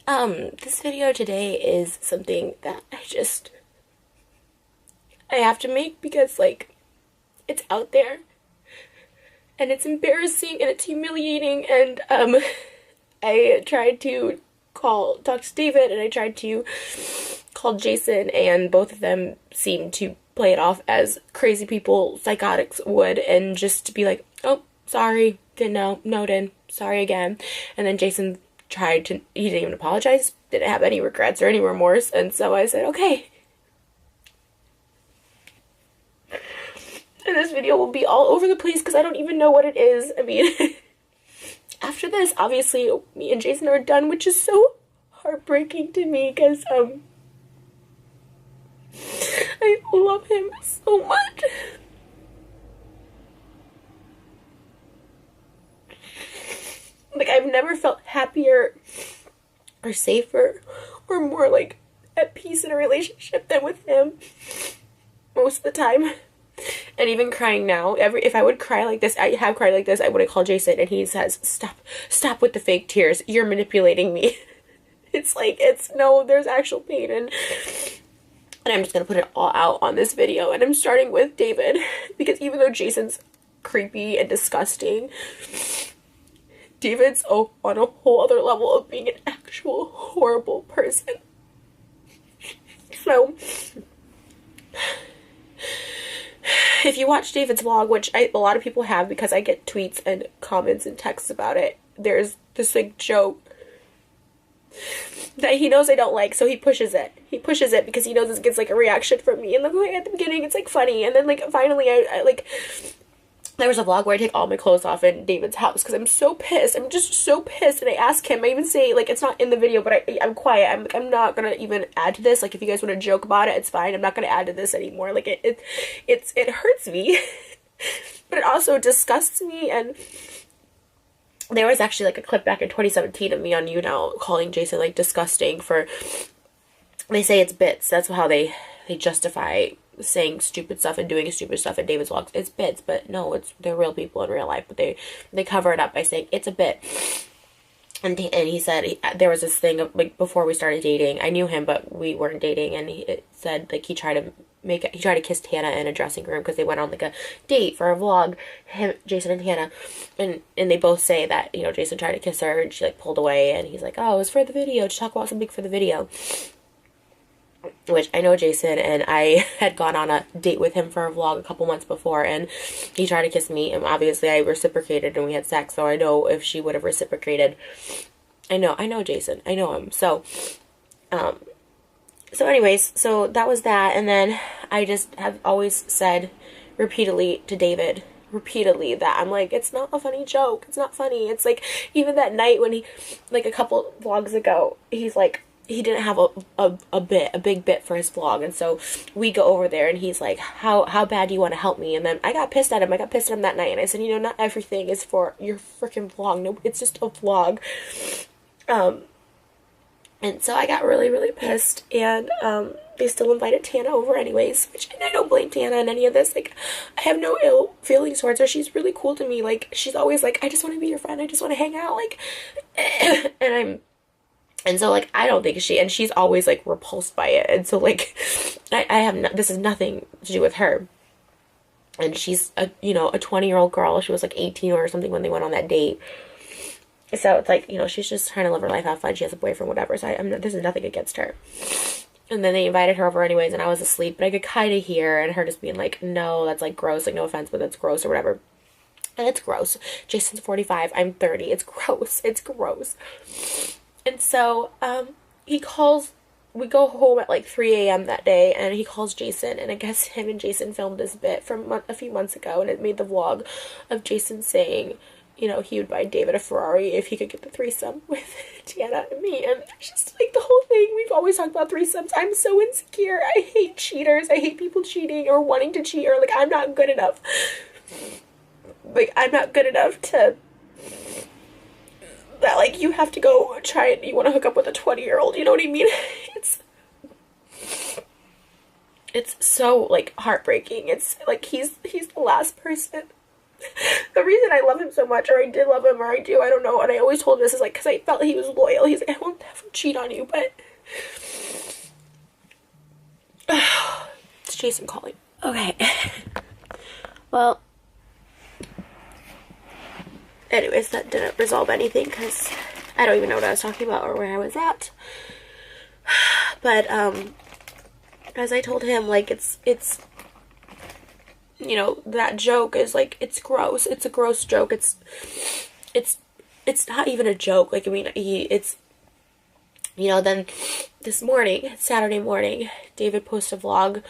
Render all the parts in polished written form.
This video today is something that I have to make because, like, it's out there and it's embarrassing and it's humiliating, and I tried to talk to David, and I tried to call Jason, and both of them seemed to play it off as crazy people, psychotics would, and just to be like, oh, sorry, didn't know, noted, sorry again. And then Jason he didn't even apologize, didn't have any regrets or any remorse, and so I said, okay. And this video will be all over the place because I don't even know what it is. I mean, after this, obviously, me and Jason are done, which is so heartbreaking to me because, I love him so much. Like, I've never felt happier or safer or more, like, at peace in a relationship than with him most of the time. And even crying now, if I would cry like this, I have cried like this, I would have called Jason, and he says, stop with the fake tears, you're manipulating me. It's like, no, there's actual pain, and I'm just gonna put it all out on this video. And I'm starting with David, because even though Jason's creepy and disgusting, David's on a whole other level of being an actual horrible person. So, if you watch David's vlog, which a lot of people have because I get tweets and comments and texts about it, there's this, like, joke that he knows I don't like, so he pushes it. He pushes it because he knows this gets, like, a reaction from me. And then, like, at the beginning, it's, like, funny. And then, like, finally, I like, there was a vlog where I take all my clothes off in David's house because I'm so pissed. I'm just so pissed. And I ask him, I even say, like, it's not in the video, but I'm quiet. I'm like, I'm not gonna even add to this. Like, if you guys want to joke about it, it's fine. I'm not gonna add to this anymore. Like, it hurts me, but it also disgusts me. And there was actually, like, a clip back in 2017 of me on You Now calling Jason, like, disgusting for, they say it's bits. That's how they justify saying stupid stuff and doing stupid stuff in David's vlogs. It's bits, but no, they're real people in real life, but they cover it up by saying it's a bit. And he said there was this thing of, like, before we started dating, I knew him, but we weren't dating, and he said, like, he tried to kiss Tana in a dressing room because they went on, like, a date for a vlog, Jason and Tana, and they both say that, you know, Jason tried to kiss her and she, like, pulled away, and he's like, oh, it was for the video, to talk about something for the video. Which I know Jason, and I had gone on a date with him for a vlog a couple months before, and he tried to kiss me, and obviously I reciprocated and we had sex, so I know if she would have reciprocated. I know Jason, I know him. So anyways, so that was that. And then I just have always said repeatedly to David, that I'm like, it's not a funny joke, it's not funny. It's like, even that night when he, like, a couple vlogs ago, he's like, he didn't have a big bit for his vlog, and so we go over there, and he's like, how bad do you want to help me? And then I got pissed at him. That night, and I said, you know, not everything is for your freaking vlog. No, it's just a vlog. And so I got really, really pissed, and they still invited Tana over anyways, which, and I don't blame Tana in any of this. Like, I have no ill feelings towards her. She's really cool to me. Like, she's always like, I just want to be your friend. I just want to hang out. Like, and so, like, I don't think she's always, like, repulsed by it. And so, like, this is nothing to do with her. And she's a 20-year-old girl. She was, like, 18 or something when they went on that date. So it's like, you know, she's just trying to live her life, have fun. She has a boyfriend, whatever. So this is nothing against her. And then they invited her over anyways, and I was asleep. But I could kind of hear, and her just being like, no, that's, like, gross. Like, no offense, but that's gross or whatever. And it's gross. Jason's 45. I'm 30. It's gross. It's gross. And so, we go home at, like, 3 a.m. that day, and he calls Jason, and I guess him and Jason filmed this bit from a few months ago, and it made the vlog of Jason saying, you know, he would buy David a Ferrari if he could get the threesome with Tana and me, and just, like, the whole thing, we've always talked about threesomes. I'm so insecure. I hate cheaters. I hate people cheating or wanting to cheat, or, like, I'm not good enough. Like, I'm not good enough to... that, like, you have to go try it, you want to hook up with a 20-year-old, you know what I mean? It's so, like, heartbreaking. It's, like, he's the last person The reason I love him so much, or I did love him, or I do, I don't know, and I always told him this is like, because I felt he was loyal. He's like, I won't ever cheat on you, but it's Jason calling. Okay. Well, anyways, that didn't resolve anything, because I don't even know what I was talking about or where I was at. But, as I told him, like, it's, you know, that joke is, like, it's gross. It's a gross joke. It's not even a joke. Like, I mean, it's, you know, then this morning, Saturday morning, David posted a vlog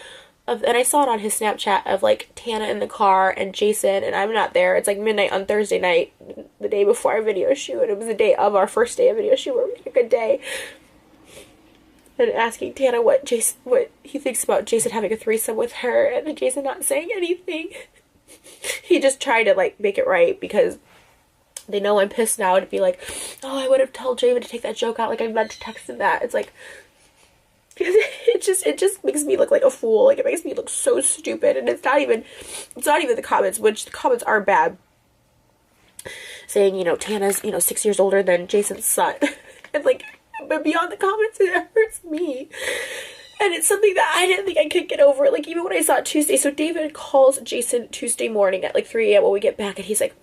of, and I saw it on his Snapchat, of, like, Tana in the car and Jason, and I'm not there. It's, like, midnight on Thursday night, the day before our video shoot, and it was the day of our first day of video shoot, where we had a good day. And asking Tana what he thinks about Jason having a threesome with her, and Jason not saying anything. He just tried to, like, make it right, because they know I'm pissed now, to be like, oh, I would have told David to take that joke out, like, I meant to text him that. It's like, it just makes me look like a fool. Like, it makes me look so stupid, and it's not even the comments, which the comments are bad, saying, you know, Tana's, you know, 6 years older than Jason's son. And, like, but beyond the comments, it hurts me. And it's something that I didn't think I could get over. Like, even when I saw it Tuesday. So David calls Jason Tuesday morning at, like, 3 a.m. when we get back. And he's like,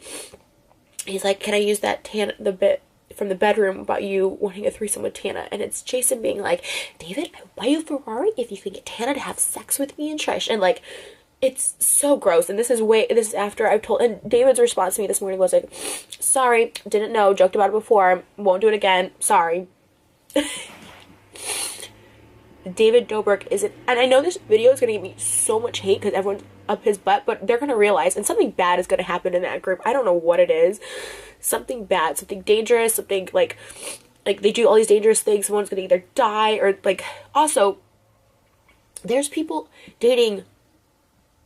can I use that the bit from the bedroom about you wanting a threesome with Tana? And it's Jason being like, David, I will buy you a Ferrari if you can get Tana to have sex with me and Trish. And, like, it's so gross. And this is after I've told, and David's response to me this morning was like, sorry, didn't know, joked about it before, won't do it again, sorry. David Dobrik isn't, and I know this video is going to give me so much hate because everyone's up his butt, but they're going to realize, and something bad is going to happen in that group. I don't know what it is. Something bad, something dangerous, something like they do all these dangerous things. Someone's going to either die or, like, also, there's people dating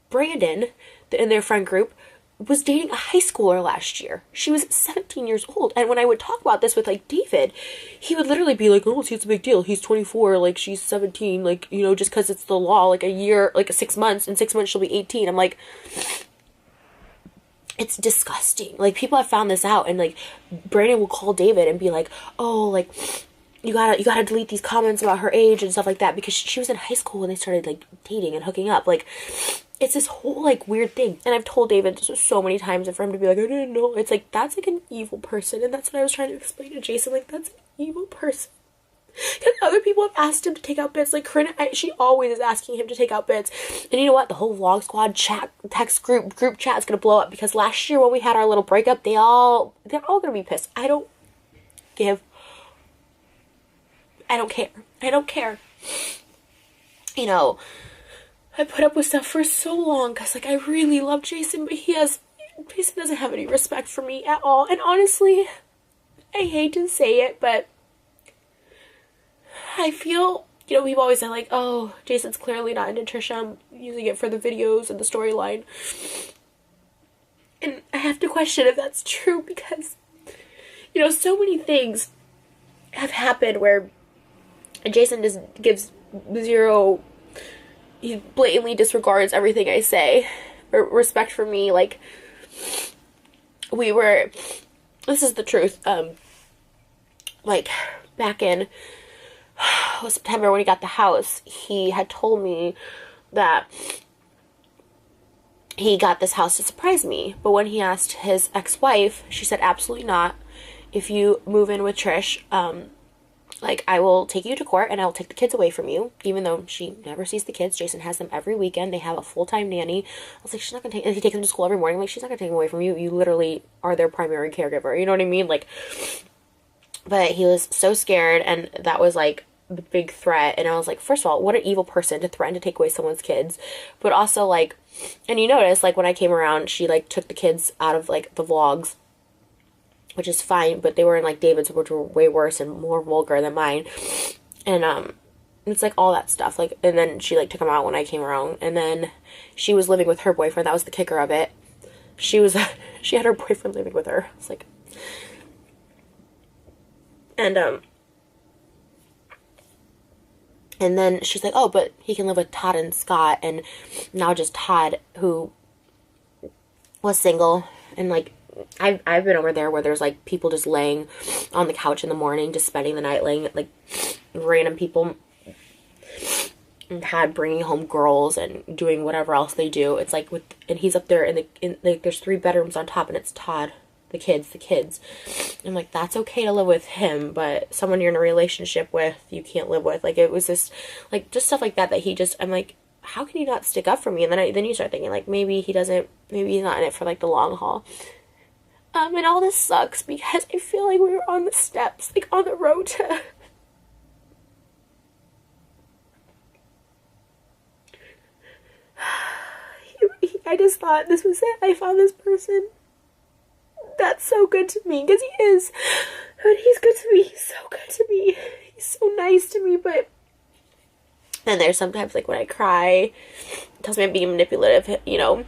Brandon in their friend group, was dating a high schooler last year. She was 17 years old. And when I would talk about this with, like, David, he would literally be like, oh, see, it's a big deal. He's 24, like, she's 17, like, you know, just because it's the law, like, a year, like, 6 months, in 6 months she'll be 18. I'm like, it's disgusting. Like, people have found this out, and, like, Brandon will call David and be like, oh, like, you gotta delete these comments about her age and stuff like that, because she was in high school when they started, like, dating and hooking up. Like, it's this whole, like, weird thing. And I've told David so many times, and for him to be like, I didn't know. It's like, that's, like, an evil person. And that's what I was trying to explain to Jason. Like, that's an evil person. Because other people have asked him to take out bits. Like, Corinne, she always is asking him to take out bits. And you know what? The whole Vlog Squad chat, text group chat is going to blow up. Because last year when we had our little breakup, they're all going to be pissed. I don't care. I don't care. You know, I put up with stuff for so long because, like, I really love Jason, but Jason doesn't have any respect for me at all. And honestly, I hate to say it, but I feel, you know, we've always said, like, oh, Jason's clearly not into Trisha, I'm using it for the videos and the storyline. And I have to question if that's true because, you know, so many things have happened where Jason just gives zero, he blatantly disregards everything I say, or respect for me. Like, this is the truth, like, back in September when he got the house, he had told me that he got this house to surprise me, but when he asked his ex-wife, she said, absolutely not. If you move in with Trish, like, I will take you to court and I will take the kids away from you, even though she never sees the kids. Jason has them every weekend. They have a full-time nanny. I was like, she's not going to take, and he takes them to school every morning. I'm like, she's not going to take them away from you. You literally are their primary caregiver. You know what I mean? Like, but he was so scared, and that was, like, the big threat. And I was like, first of all, what an evil person to threaten to take away someone's kids. But also, like, and you notice, like, when I came around, she, like, took the kids out of, like, the vlogs, which is fine, but they were in, like, David's, which were way worse and more vulgar than mine. And, it's, like, all that stuff. Like, and then she, like, took them out when I came around. And then she was living with her boyfriend. That was the kicker of it. She had her boyfriend living with her. It's like, and then she's like, oh, but he can live with Todd and Scott. And now just Todd, who was single, and like I've been over there where there's like people just laying on the couch in the morning, just spending the night, laying, like random people had bringing home girls and doing whatever else they do. It's like and he's up there like there's 3 bedrooms on top, and it's Todd, the kids. I'm like, that's okay to live with him, but someone you're in a relationship with, you can't live with. Like, it was just like just stuff like that he just, I'm like, how can you not stick up for me? And then you start thinking, like, maybe he's not in it for like the long haul. And all this sucks because I feel like we were on the steps, like on the road to I just thought this was it. I found this person that's so good to me, because he is. And he's good to me. He's so good to me. He's so nice to me, but then there's sometimes, like, when I cry, it tells me I'm being manipulative. You know,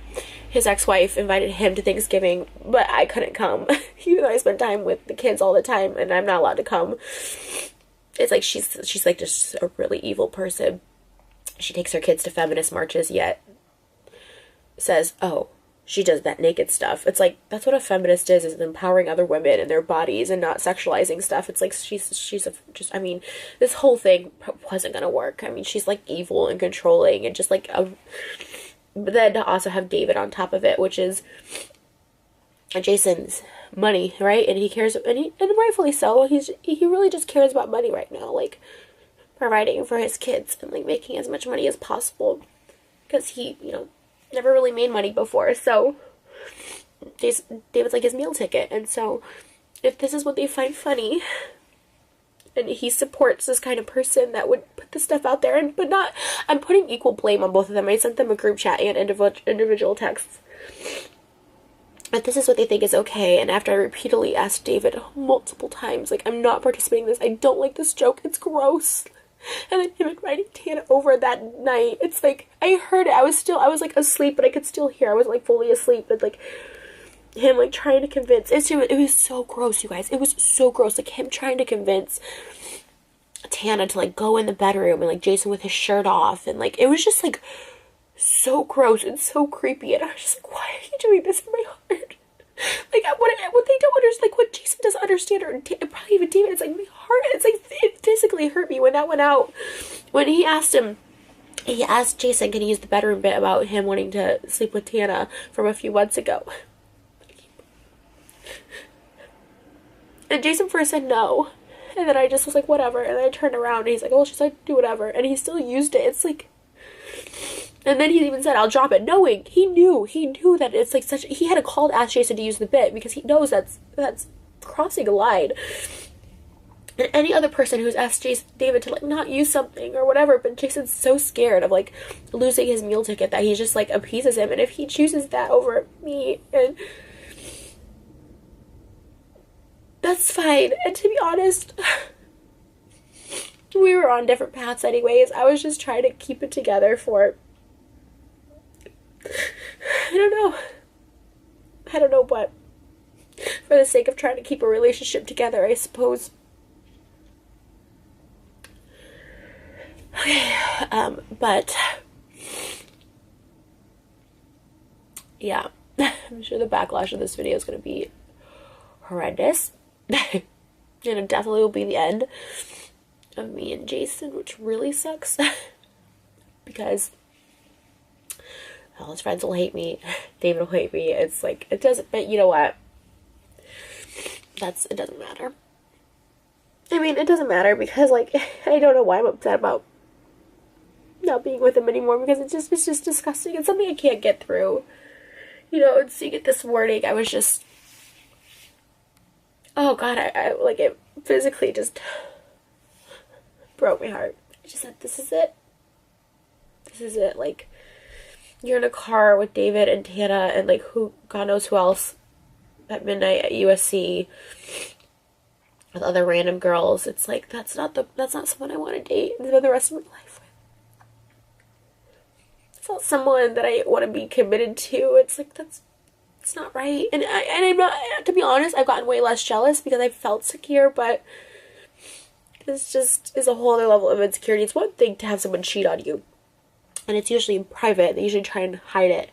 his ex-wife invited him to Thanksgiving, but I couldn't come, even though I spend time with the kids all the time, and I'm not allowed to come. It's like she's like just a really evil person. She takes her kids to feminist marches, yet says, oh, she does that naked stuff. It's like, that's what a feminist is empowering other women and their bodies and not sexualizing stuff. It's like, I mean, this whole thing wasn't gonna work. I mean, she's like evil and controlling and just like but then to also have David on top of it, which is Jason's money, right? And he cares, and rightfully so. He really just cares about money right now, like providing for his kids and like making as much money as possible, because he, you know, never really made money before. So David's like his meal ticket. And so if this is what they find funny, and he supports this kind of person that would put this stuff out there, but not, I'm putting equal blame on both of them. I sent them a group chat and individual texts. But this is what they think is okay. And after I repeatedly asked David multiple times, like, I'm not participating in this. I don't like this joke. It's gross. And then him inviting Tana over that night. It's like, I heard it. I was like asleep, but I could still hear. I was like fully asleep, but like him like trying to convince. It was so gross, you guys. It was so gross. Like him trying to convince Tana to like go in the bedroom, and like Jason with his shirt off, and like it was just like so gross and so creepy. And I was just like, why are you doing this in my heart? Like, what they don't understand, like, what Jason doesn't understand, or probably even David, it's like, my heart, it's like, it physically hurt me when that went out. When he asked Jason, can he use the bedroom bit about him wanting to sleep with Tana from a few months ago? And Jason first said no. And then I just was like, whatever. And then I turned around, and he's like, oh, she's like, do whatever. And he still used it. It's like, and then he even said, I'll drop it, knowing, he knew that it's like such, he had a call to ask Jason to use the bit, because he knows that's crossing a line. And any other person who's asked David to like not use something or whatever, but Jason's so scared of like losing his meal ticket that he just like appeases him. And if he chooses that over me, and that's fine. And to be honest, we were on different paths anyways. I was just trying to keep it together for, I don't know what, for the sake of trying to keep a relationship together, I suppose. Okay, but yeah, I'm sure the backlash of this video is going to be horrendous. And it definitely will be the end of me and Jason, which really sucks. Because all his friends will hate me, David will hate me. It's like, it doesn't, but you know what? It doesn't matter. I mean, it doesn't matter because, like, I don't know why I'm upset about not being with him anymore, because it's just disgusting. It's something I can't get through. You know, and seeing it this morning, I was just, oh God, I like, it physically just broke my heart. I just said, this is it. This is it. Like, you're in a car with David and Tana and like God knows who else at midnight at USC with other random girls. It's like, that's not someone I want to date and spend the rest of my life with. It's not someone that I want to be committed to. It's like, it's not right. And I'm not, to be honest, I've gotten way less jealous because I felt secure, but this just is a whole other level of insecurity. It's one thing to have someone cheat on you, and it's usually in private. They usually try and hide it.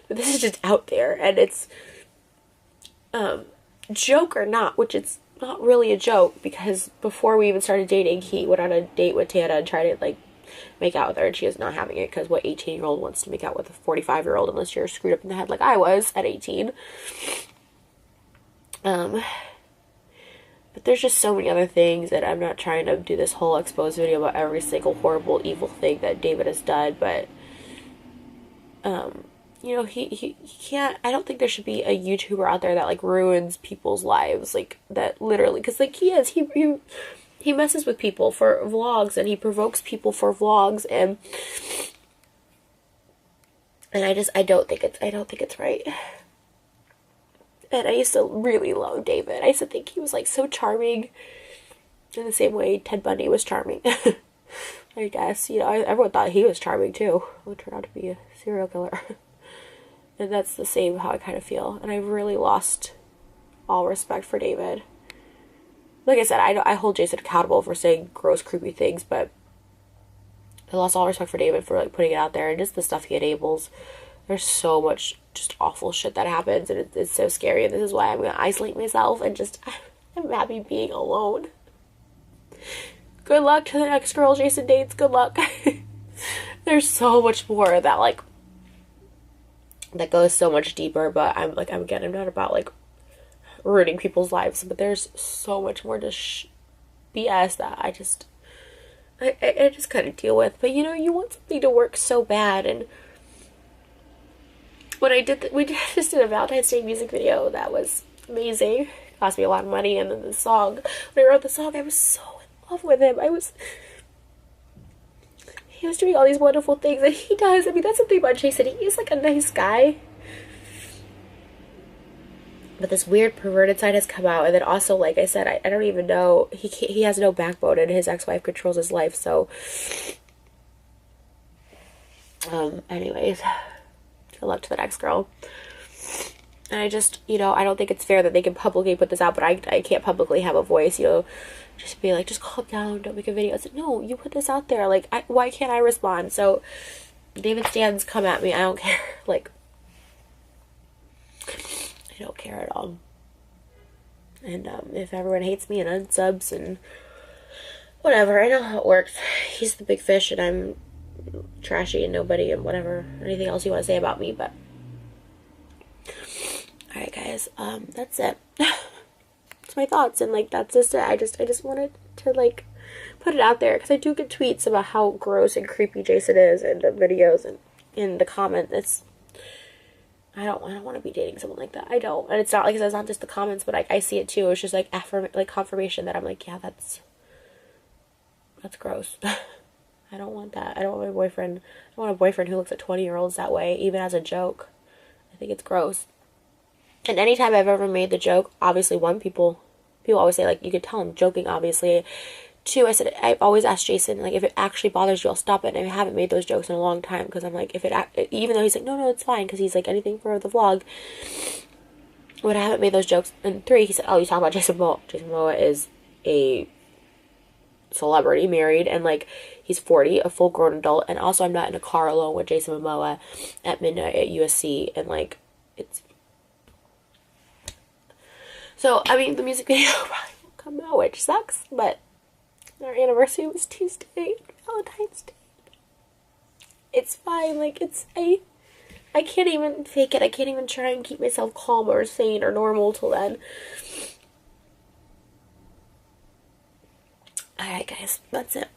But this is just out there, and it's, joke or not, which it's not really a joke, because before we even started dating, he went on a date with Tana and tried to, like, make out with her, and she is not having it, because what 18-year-old wants to make out with a 45-year-old unless you're screwed up in the head like I was at 18. But there's just so many other things that I'm not trying to do this whole exposed video about every single horrible, evil thing that David has done, but, you know, he can't, I don't think there should be a YouTuber out there that, like, ruins people's lives, like, that literally, because, like, he messes with people for vlogs, and he provokes people for vlogs, and I don't think it's right. And I used to really love David. I used to think he was, like, so charming in the same way Ted Bundy was charming. I guess, you know, everyone thought he was charming too. He would turn out to be a serial killer. And that's the same how I kind of feel. And I've really lost all respect for David. Like I said, I hold Jason accountable for saying gross, creepy things, but I lost all respect for David for, like, putting it out there, and just the stuff he enables. There's so much just awful shit that happens, and it's so scary, and this is why I'm going to isolate myself, and just, I'm happy being alone. Good luck to the next girl Jason dates. Good luck. There's so much more that, like, that goes so much deeper, but I'm not about, like, ruining people's lives, but there's so much more to BS that I just kind of deal with. But, you know, you want something to work so bad, and when we just did a Valentine's Day music video that was amazing. It cost me a lot of money, and then the song, when I wrote the song, I was so in love with him. He was doing all these wonderful things that he does. I mean, that's the thing about Jason. He's, like, a nice guy, but this weird perverted side has come out. And then also, like I said, I don't even know, he has no backbone, and his ex-wife controls his life. So anyways, good luck to the next girl. And I just, you know, I don't think it's fair that they can publicly put this out, but I can't publicly have a voice, you know, just be like, just calm down, don't make a video. I said, no, you put this out there, like, why can't I respond? So David Stans, come at me, I don't care. Like, I don't care at all. And if everyone hates me and unsubs and whatever, I know how it works. He's the big fish, and I'm trashy and nobody, and whatever, anything else you want to say about me. But alright, guys, that's it. That's my thoughts, and, like, that's just it. I just wanted to, like, put it out there, because I do get tweets about how gross and creepy Jason is in the videos and in the comments. I don't want to be dating someone like that. I don't. And it's not, like, it's not just the comments, but I see it too. It's just, like, confirmation that I'm like, yeah, that's gross. I don't want that. I don't want my boyfriend. I don't want a boyfriend who looks at 20-year-olds that way, even as a joke. I think it's gross. And anytime I've ever made the joke, obviously, one, people always say, like, you could tell I'm joking, obviously. Two, I said, I've always asked Jason, like, if it actually bothers you, I'll stop it. And I haven't made those jokes in a long time, because I'm like, even though he's like, no, it's fine, because he's like, anything for the vlog. When I haven't made those jokes. And three, he said, oh, you talk about Jason Momoa. Jason Momoa is a celebrity, married, and, like, he's 40, a full-grown adult. And also, I'm not in a car alone with Jason Momoa at midnight at USC, and, like, it's... So, I mean, the music video probably won't come out, which sucks, but our anniversary was Tuesday, Valentine's Day. It's fine, like, I can't even fake it. I can't even try and keep myself calm or sane or normal till then. Alright, guys, that's it.